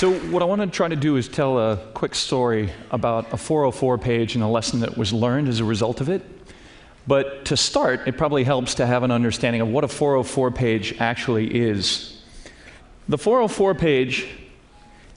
So what I want to try to do is tell a quick story about a 404 page and a lesson that was learned as a result of it. But to start, it probably helps to have an understanding of what a 404 page actually is. The 404 page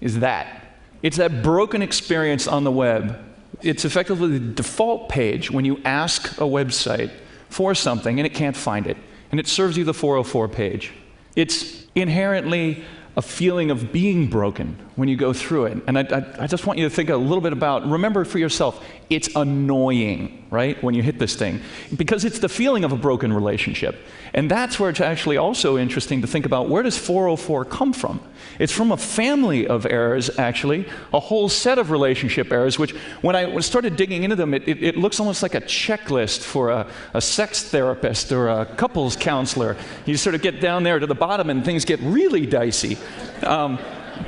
is that. It's that broken experience on the web. It's effectively the default page when you ask a website for something and it can't find it. And it serves you the 404 page. It's inherently a feeling of being broken when you go through it. And I just want you to think a little bit about, remember for yourself, it's annoying, right, when you hit this thing, because it's the feeling of a broken relationship. And that's where it's actually also interesting to think about, where does 404 come from? It's from a family of errors, actually, a whole set of relationship errors, which when I started digging into them, it looks almost like a checklist for a sex therapist or a couples counselor. You sort of get down there to the bottom and things get really dicey.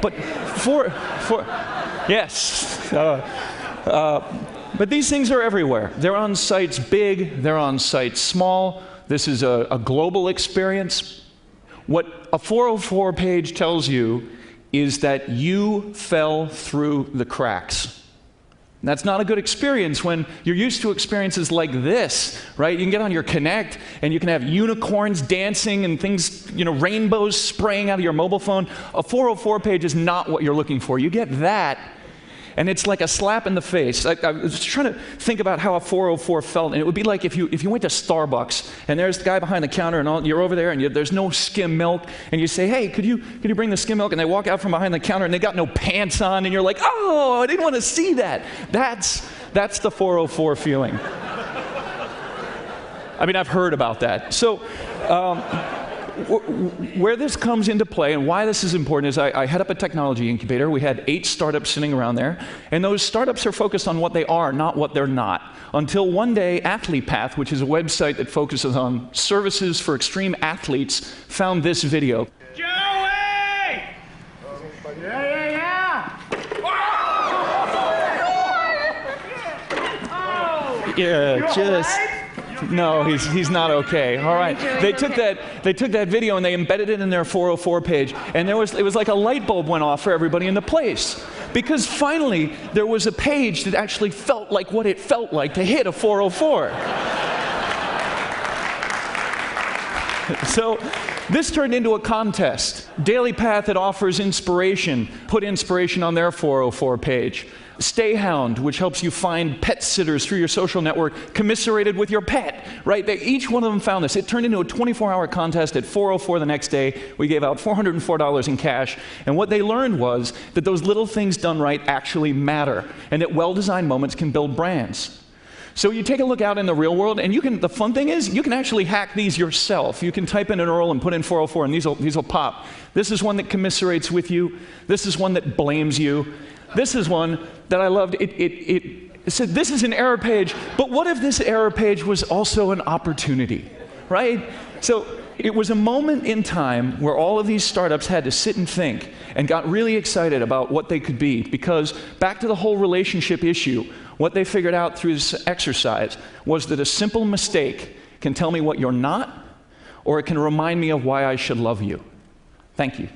But yes. But these things are everywhere. They're on sites big, they're on sites small. This is a global experience. What a 404 page tells you is that you fell through the cracks. And that's not a good experience when you're used to experiences like this, right? You can get on your Connect and you can have unicorns dancing and things, rainbows spraying out of your mobile phone. A 404 page is not what you're looking for. You get that, and it's like a slap in the face. I was trying to think about how a 404 felt, and it would be like if you went to Starbucks, and there's the guy behind the counter, and you're over there, and there's no skim milk, and you say, hey, could you bring the skim milk? And they walk out from behind the counter, and they got no pants on, and you're like, oh, I didn't want to see that. That's the 404 feeling. I mean, I've heard about that. So, where this comes into play and why this is important is I head up a technology incubator. We had 8 startups sitting around there, and those startups are focused on what they are, not what they're not. Until one day, Athlete Path, which is a website that focuses on services for extreme athletes, found this video. Joey! Yeah! Yeah, just... No, he's not okay. All right. They took that video and they embedded it in their 404 page, and it was like a light bulb went off for everybody in the place. Because finally there was a page that actually felt like what it felt like to hit a 404. So this turned into a contest. Daily Path that offers inspiration put inspiration on their 404 page. Stayhound, which helps you find pet sitters through your social network, commiserated with your pet, right? Each one of them found this. It turned into a 24-hour contest at 4:04 the next day. We gave out $404 in cash, and what they learned was that those little things done right actually matter, and that well-designed moments can build brands. So you take a look out in the real world, and the fun thing is, you can actually hack these yourself. You can type in an URL and put in 404, and these will pop. This is one that commiserates with you. This is one that blames you. This is one that I loved. It said, this is an error page, but what if this error page was also an opportunity, right? So it was a moment in time where all of these startups had to sit and think and got really excited about what they could be, because back to the whole relationship issue, what they figured out through this exercise was that a simple mistake can tell me what you're not, or it can remind me of why I should love you. Thank you.